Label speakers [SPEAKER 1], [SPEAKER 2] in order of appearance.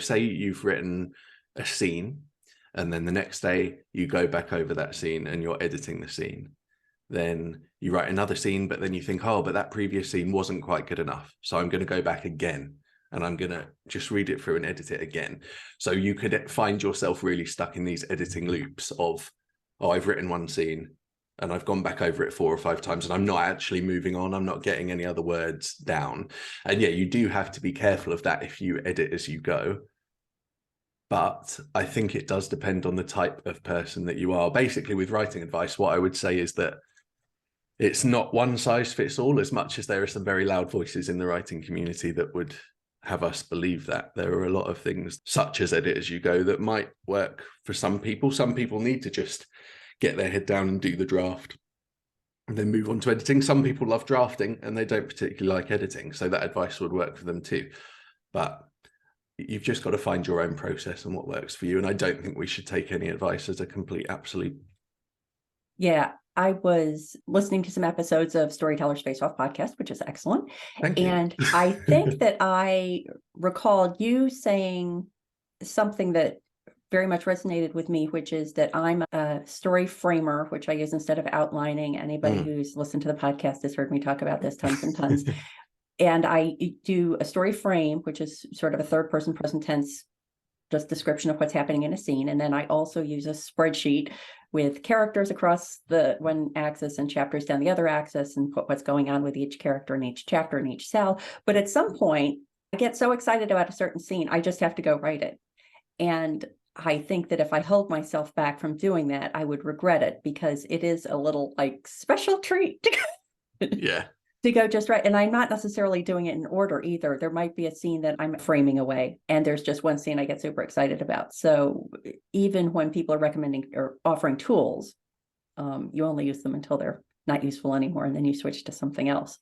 [SPEAKER 1] Say you've written a scene, and then the next day you go back over that scene and you're editing the scene. Then you write another scene, but then you think, oh, but that previous scene wasn't quite good enough. So I'm going to go back again and I'm going to just read it through and edit it again. So you could find yourself really stuck in these editing loops of, oh, I've written one scene and I've gone back over it 4 or 5 times and I'm not actually moving on. I'm not getting any other words down. And yeah, you do have to be careful of that if you edit as you go. But I think it does depend on the type of person that you are. Basically, with writing advice, what I would say is that it's not one size fits all, as much as there are some very loud voices in the writing community that would have us believe that. There are a lot of things, such as edit as you go, that might work for some people. Some people need to just get their head down and do the draft and then move on to editing. Some people love drafting and they don't particularly like editing, so that advice would work for them too. But you've just got to find your own process and what works for you. And I don't think we should take any advice as a complete absolute.
[SPEAKER 2] Yeah, I was listening to some episodes of Storytellers Face Off podcast, which is excellent.
[SPEAKER 1] Thank you.
[SPEAKER 2] And I think that I recalled you saying something that very much resonated with me, which is that I'm a story framer, which I use instead of outlining. Anybody who's listened to the podcast has heard me talk about this tons and tons. And I do a story frame, which is sort of a third person present tense, just description of what's happening in a scene. And then I also use a spreadsheet with characters across the one axis and chapters down the other axis and put what's going on with each character in each chapter in each cell. But at some point, I get so excited about a certain scene, I just have to go write it. And I think that if I held myself back from doing that, I would regret it, because it is a little like special treat.
[SPEAKER 1] Yeah.
[SPEAKER 2] To go just right. And I'm not necessarily doing it in order either. There might be a scene that I'm framing away, and there's just one scene I get super excited about. So even when people are recommending or offering tools, you only use them until they're not useful anymore, and then you switch to something else.